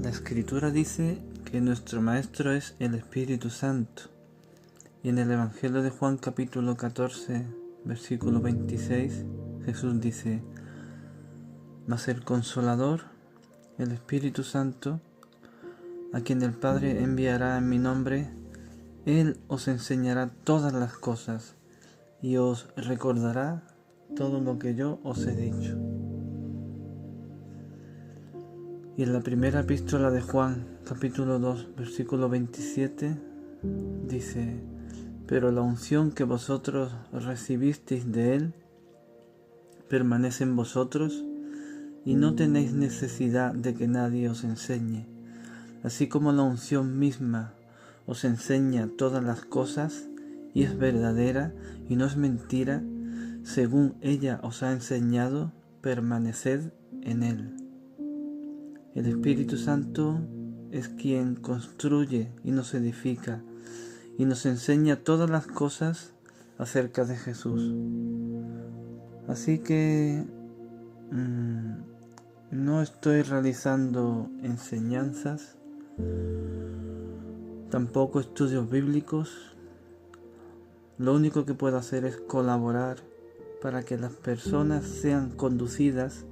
La Escritura dice que nuestro Maestro es el Espíritu Santo. Y en el Evangelio de Juan capítulo 14, versículo 26, Jesús dice: mas el Consolador, el Espíritu Santo, a quien el Padre enviará en mi nombre, Él os enseñará todas las cosas y os recordará todo lo que yo os he dicho. Y en la primera epístola de Juan, capítulo 2, versículo 27, dice: pero la unción que vosotros recibisteis de Él permanece en vosotros, y no tenéis necesidad de que nadie os enseñe. Así como la unción misma os enseña todas las cosas, y es verdadera y no es mentira, según ella os ha enseñado, permaneced en Él. El Espíritu Santo es quien construye y nos edifica, y nos enseña todas las cosas acerca de Jesús. Así que no estoy realizando enseñanzas, tampoco estudios bíblicos. Lo único que puedo hacer es colaborar para que las personas sean conducidas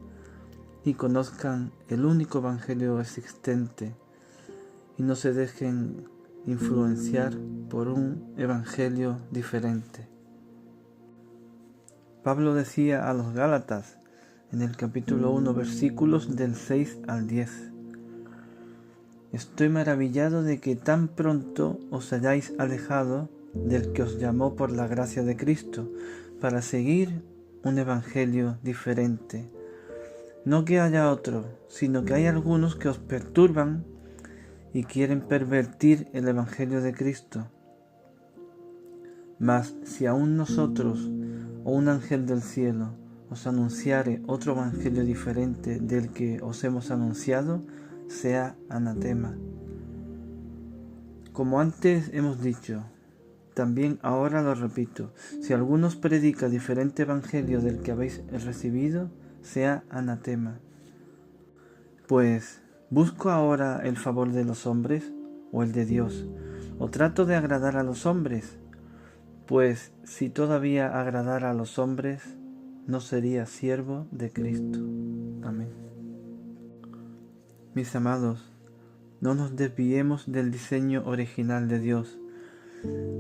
y conozcan el único evangelio existente y no se dejen influenciar por un evangelio diferente. Pablo decía a los Gálatas en el capítulo 1, versículos del 6 al 10: estoy maravillado de que tan pronto os hayáis alejado del que os llamó por la gracia de Cristo para seguir un evangelio diferente. No que haya otro, sino que hay algunos que os perturban y quieren pervertir el evangelio de Cristo. Mas si aún nosotros o un ángel del cielo os anunciare otro evangelio diferente del que os hemos anunciado, sea anatema. Como antes hemos dicho, también ahora lo repito: si alguno os predica diferente evangelio del que habéis recibido, sea anatema. Pues, ¿busco ahora el favor de los hombres o el de Dios? ¿O trato de agradar a los hombres? Pues si todavía agradara a los hombres, no sería siervo de Cristo. Amén. Mis amados, no nos desviemos del diseño original de Dios.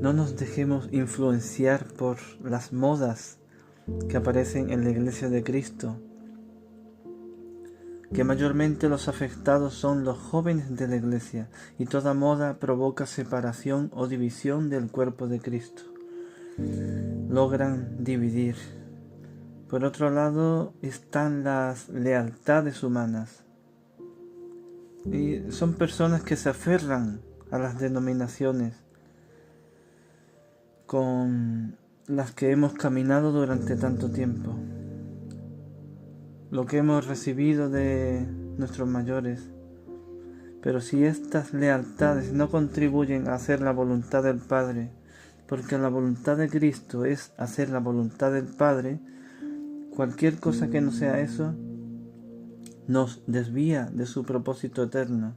No nos dejemos influenciar por las modas que aparecen en la Iglesia de Cristo, que mayormente los afectados son los jóvenes de la Iglesia, y toda moda provoca separación o división del cuerpo de Cristo. Logran dividir. Por otro lado están las lealtades humanas, y son personas que se aferran a las denominaciones con las que hemos caminado durante tanto tiempo, lo que hemos recibido de nuestros mayores. Pero si estas lealtades no contribuyen a hacer la voluntad del Padre, porque la voluntad de Cristo es hacer la voluntad del Padre, cualquier cosa que no sea eso nos desvía de su propósito eterno.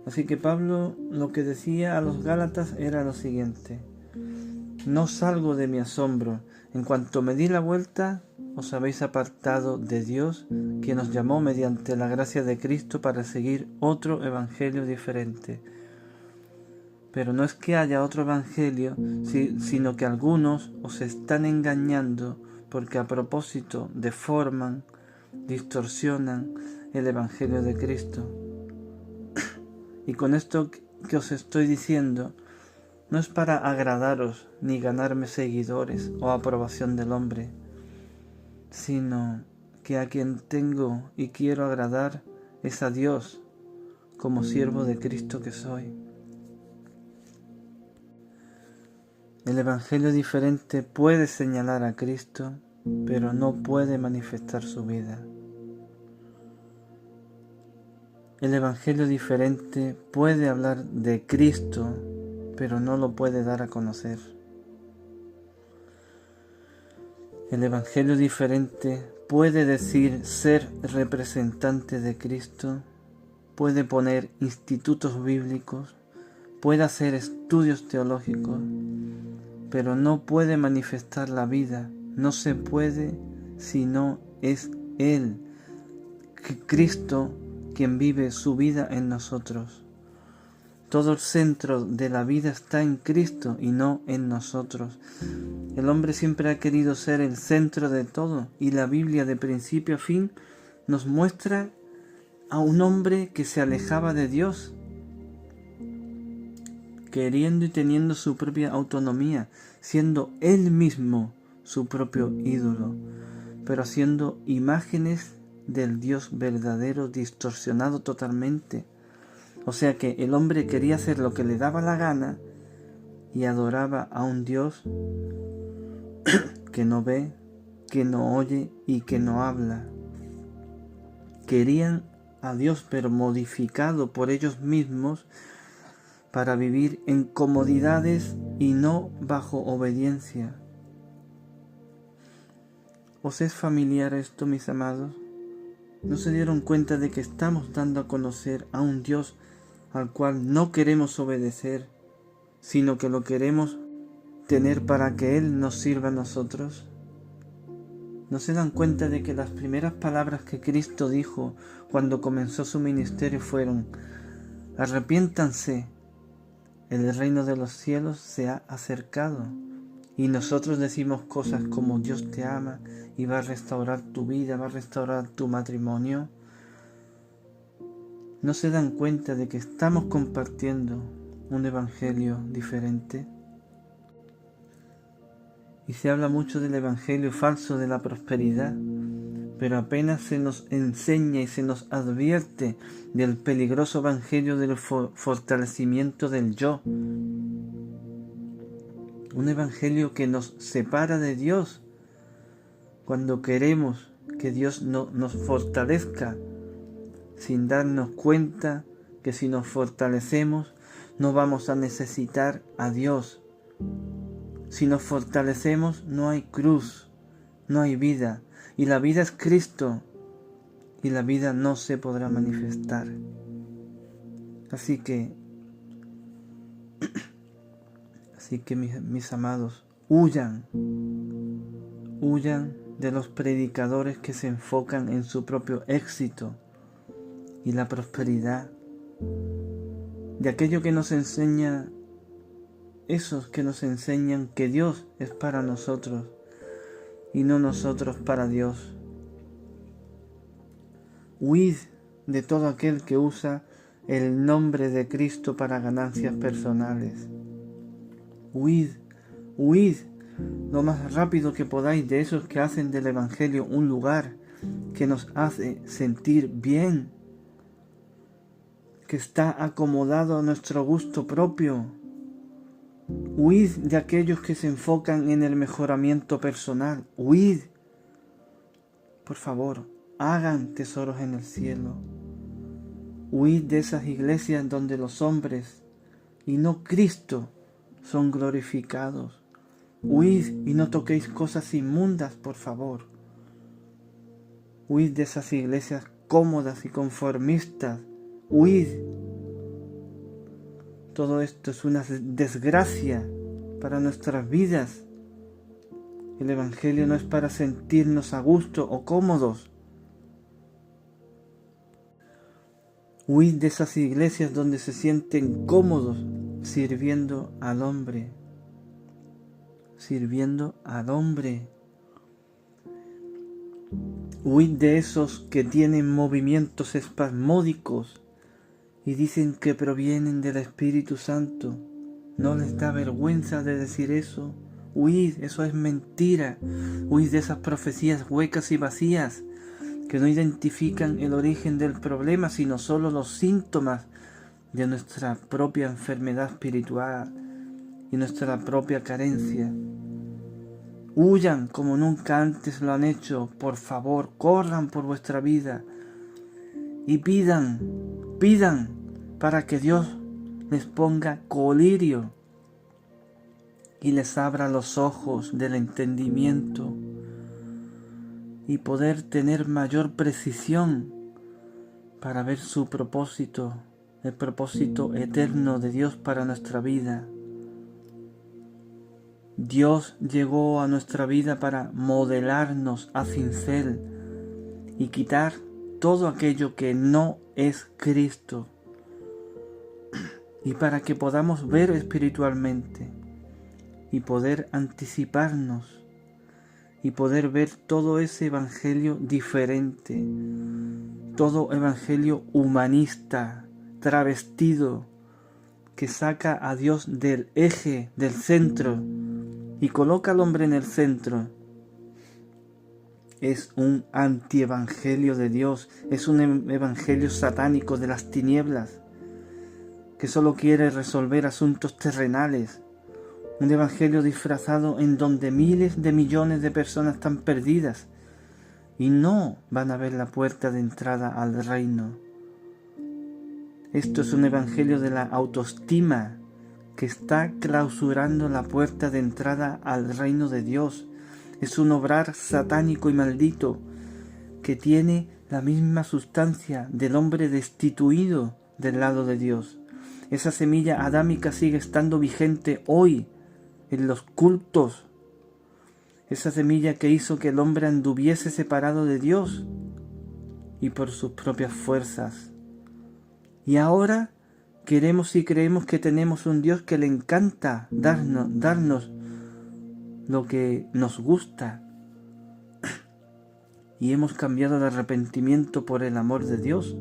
Así que Pablo lo que decía a los Gálatas era lo siguiente: no salgo de mi asombro. En cuanto me di la vuelta, os habéis apartado de Dios, quien os llamó mediante la gracia de Cristo para seguir otro evangelio diferente. Pero no es que haya otro evangelio, sino que algunos os están engañando, porque a propósito deforman, distorsionan el evangelio de Cristo. Y con esto que os estoy diciendo, no es para agradaros ni ganarme seguidores o aprobación del hombre, sino que a quien tengo y quiero agradar es a Dios, como siervo de Cristo que soy. El evangelio diferente puede señalar a Cristo, pero no puede manifestar su vida. El evangelio diferente puede hablar de Cristo, pero no lo puede dar a conocer. El evangelio diferente puede decir ser representante de Cristo, puede poner institutos bíblicos, puede hacer estudios teológicos, pero no puede manifestar la vida. No se puede si no es Él, Cristo, quien vive su vida en nosotros. Todo el centro de la vida está en Cristo y no en nosotros. El hombre siempre ha querido ser el centro de todo, y la Biblia de principio a fin nos muestra a un hombre que se alejaba de Dios, queriendo y teniendo su propia autonomía, siendo él mismo su propio ídolo, pero haciendo imágenes del Dios verdadero distorsionado totalmente. O sea que el hombre quería hacer lo que le daba la gana y adoraba a un Dios que no ve, que no oye y que no habla. Querían a Dios pero modificado por ellos mismos para vivir en comodidades y no bajo obediencia. ¿Os es familiar esto, mis amados? ¿No se dieron cuenta de que estamos dando a conocer a un Dios al cual no queremos obedecer, sino que lo queremos tener para que Él nos sirva a nosotros? ¿No se dan cuenta de que las primeras palabras que Cristo dijo cuando comenzó su ministerio fueron: arrepiéntanse, el reino de los cielos se ha acercado? Y nosotros decimos cosas como Dios te ama y va a restaurar tu vida, va a restaurar tu matrimonio. ¿No se dan cuenta de que estamos compartiendo un evangelio diferente? Y se habla mucho del evangelio falso de la prosperidad, pero apenas se nos enseña y se nos advierte del peligroso evangelio del fortalecimiento del yo. Un evangelio que nos separa de Dios cuando queremos que Dios nos fortalezca, sin darnos cuenta que si nos fortalecemos no vamos a necesitar a Dios. Si nos fortalecemos no hay cruz, no hay vida, y la vida es Cristo, y la vida no se podrá manifestar. Así que mis amados, huyan de los predicadores que se enfocan en su propio éxito y la prosperidad, de aquello que nos enseña, esos que nos enseñan que Dios es para nosotros y no nosotros para Dios. Huid de todo aquel que usa el nombre de Cristo para ganancias personales. Huid lo más rápido que podáis de esos que hacen del Evangelio un lugar que nos hace sentir bien, que está acomodado a nuestro gusto propio. Huid de aquellos que se enfocan en el mejoramiento personal. Huid. Por favor, hagan tesoros en el cielo. Huid de esas iglesias donde los hombres y no Cristo son glorificados. Huid y no toquéis cosas inmundas, por favor. Huid de esas iglesias cómodas y conformistas. Huid. Todo esto es una desgracia para nuestras vidas. El Evangelio no es para sentirnos a gusto o cómodos. Huid de esas iglesias donde se sienten cómodos sirviendo al hombre. Sirviendo al hombre. Huid de esos que tienen movimientos espasmódicos y dicen que provienen del Espíritu Santo. ¿No les da vergüenza de decir eso? Huid, eso es mentira. Huid de esas profecías huecas y vacías que no identifican el origen del problema, sino solo los síntomas de nuestra propia enfermedad espiritual y nuestra propia carencia. Huyan como nunca antes lo han hecho. Por favor, corran por vuestra vida y pidan para que Dios les ponga colirio y les abra los ojos del entendimiento y poder tener mayor precisión para ver su propósito, el propósito eterno de Dios para nuestra vida. Dios llegó a nuestra vida para modelarnos a cincel y quitar todo aquello que no es Cristo, y para que podamos ver espiritualmente y poder anticiparnos y poder ver todo ese evangelio diferente, todo evangelio humanista, travestido, que saca a Dios del eje, del centro, y coloca al hombre en el centro. Es un antievangelio de Dios, es un evangelio satánico de las tinieblas, que solo quiere resolver asuntos terrenales. Un evangelio disfrazado en donde miles de millones de personas están perdidas y no van a ver la puerta de entrada al reino. Esto es un evangelio de la autoestima que está clausurando la puerta de entrada al reino de Dios. Es un obrar satánico y maldito que tiene la misma sustancia del hombre destituido del lado de Dios. Esa semilla adámica sigue estando vigente hoy en los cultos. Esa semilla que hizo que el hombre anduviese separado de Dios y por sus propias fuerzas. Y ahora queremos y creemos que tenemos un Dios que le encanta darnos lo que nos gusta. Y hemos cambiado el arrepentimiento por el amor de Dios.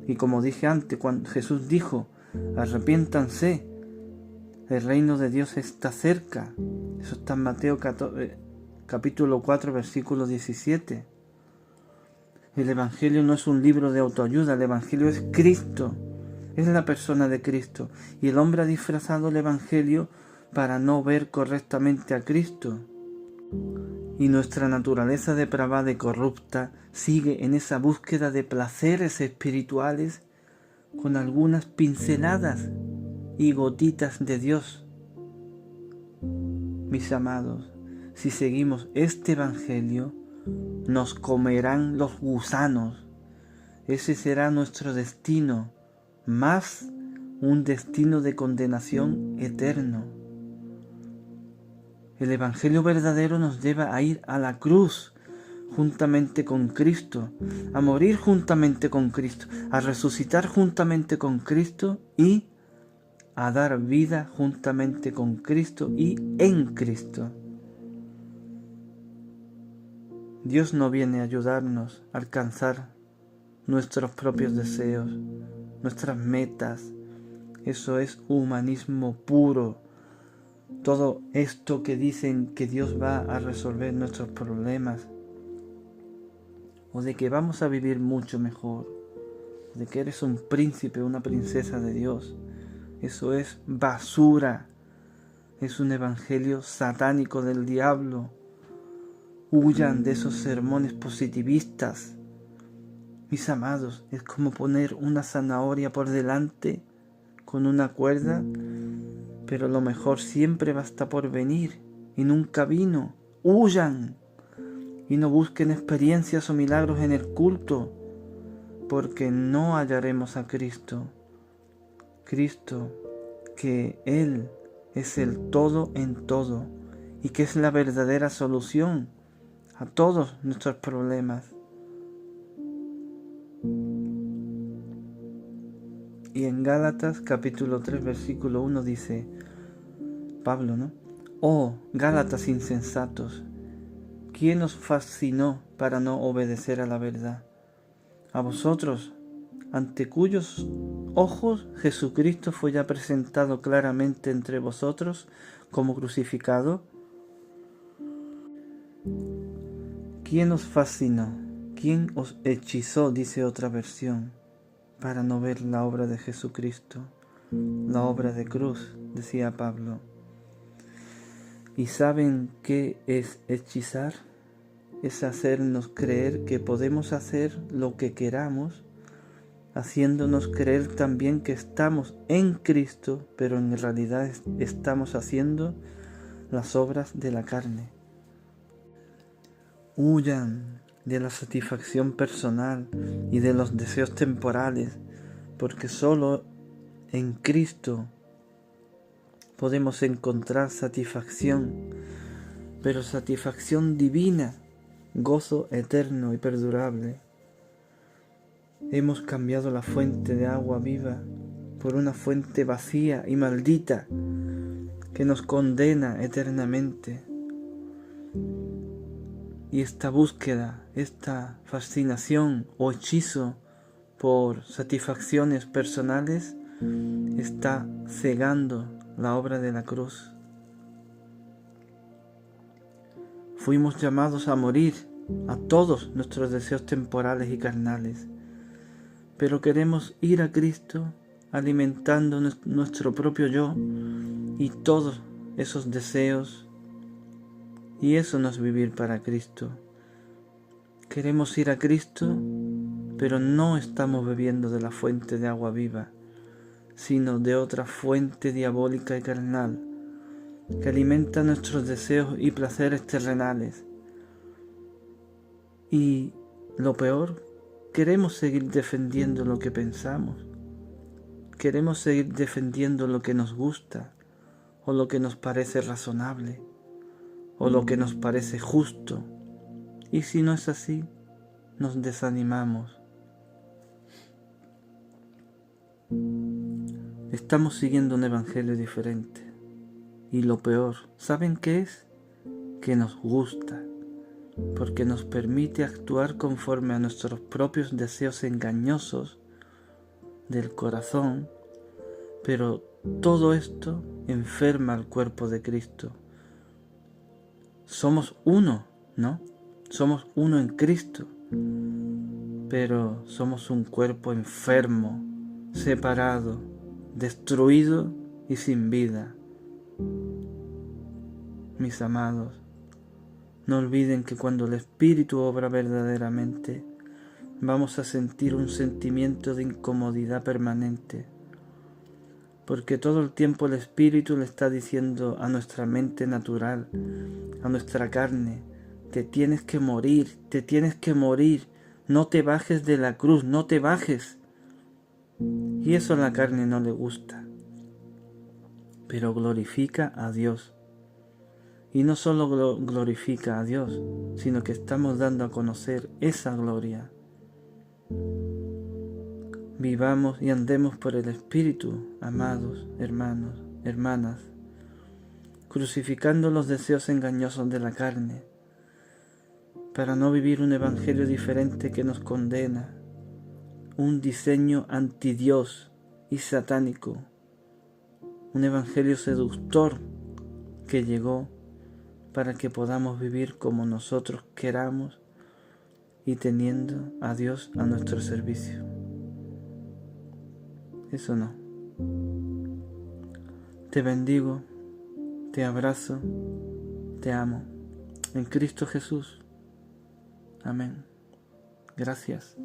Y como dije antes, cuando Jesús dijo, arrepiéntanse, el reino de Dios está cerca. Eso está en Mateo capítulo 4, versículo 17. El Evangelio no es un libro de autoayuda, el Evangelio es Cristo, es la persona de Cristo. Y el hombre ha disfrazado el Evangelio para no ver correctamente a Cristo. Y nuestra naturaleza depravada y corrupta sigue en esa búsqueda de placeres espirituales con algunas pinceladas y gotitas de Dios. Mis amados, si seguimos este Evangelio, nos comerán los gusanos. Ese será nuestro destino, más un destino de condenación eterno. El Evangelio verdadero nos lleva a ir a la cruz juntamente con Cristo, a morir juntamente con Cristo, a resucitar juntamente con Cristo y a dar vida juntamente con Cristo y en Cristo. Dios no viene a ayudarnos a alcanzar nuestros propios deseos, nuestras metas. Eso es humanismo puro. Todo esto que dicen que Dios va a resolver nuestros problemas, o de que vamos a vivir mucho mejor, de que eres un príncipe, una princesa de Dios, eso es basura. Es un evangelio satánico del diablo. Huyan de esos sermones positivistas. Mis amados, es como poner una zanahoria por delante con una cuerda, pero lo mejor siempre va a estar por venir y nunca vino. Huyan y no busquen experiencias o milagros en el culto, porque no hallaremos a Cristo. Cristo, que Él es el todo en todo y que es la verdadera solución a todos nuestros problemas. Y en Gálatas capítulo 3 versículo 1 dice Pablo, ¿no? Oh, Gálatas insensatos, ¿quién os fascinó para no obedecer a la verdad? A vosotros, ante cuyos ojos Jesucristo fue ya presentado claramente entre vosotros como crucificado. ¿Quién os fascinó? ¿Quién os hechizó? Dice otra versión, para no ver la obra de Jesucristo, la obra de cruz, decía Pablo. ¿Y saben qué es hechizar? Es hacernos creer que podemos hacer lo que queramos, haciéndonos creer también que estamos en Cristo, pero en realidad estamos haciendo las obras de la carne. Huyan de la satisfacción personal y de los deseos temporales, porque solo en Cristo podemos encontrar satisfacción, pero satisfacción divina, gozo eterno y perdurable. Hemos cambiado la fuente de agua viva por una fuente vacía y maldita que nos condena eternamente. Y esta búsqueda, esta fascinación o hechizo por satisfacciones personales está cegando la obra de la cruz. Fuimos llamados a morir a todos nuestros deseos temporales y carnales, pero queremos ir a Cristo alimentando nuestro propio yo y todos esos deseos, y eso no es vivir para Cristo. Queremos ir a Cristo, pero no estamos bebiendo de la fuente de agua viva, sino de otra fuente diabólica y carnal, que alimenta nuestros deseos y placeres terrenales. Y lo peor, queremos seguir defendiendo lo que pensamos, queremos seguir defendiendo lo que nos gusta, o lo que nos parece razonable, o lo que nos parece justo, y si no es así, nos desanimamos. Estamos siguiendo un evangelio diferente, y lo peor, ¿saben qué es? Que nos gusta, porque nos permite actuar conforme a nuestros propios deseos engañosos del corazón, pero todo esto enferma al cuerpo de Cristo. Somos uno, ¿no? Somos uno en Cristo, pero somos un cuerpo enfermo, separado, destruido y sin vida. Mis amados, no olviden que cuando el Espíritu obra verdaderamente, vamos a sentir un sentimiento de incomodidad permanente, porque todo el tiempo el Espíritu le está diciendo a nuestra mente natural, a nuestra carne: te tienes que morir, no te bajes de la cruz, no te bajes. Y eso a la carne no le gusta, pero glorifica a Dios. Y no solo glorifica a Dios, sino que estamos dando a conocer esa gloria. Vivamos y andemos por el Espíritu, amados hermanos, hermanas, crucificando los deseos engañosos de la carne, para no vivir un evangelio diferente que nos condena, un diseño antidios y satánico, un evangelio seductor que llegó para que podamos vivir como nosotros queramos y teniendo a Dios a nuestro servicio. Eso no. Te bendigo, te abrazo, te amo. En Cristo Jesús. Amén. Gracias.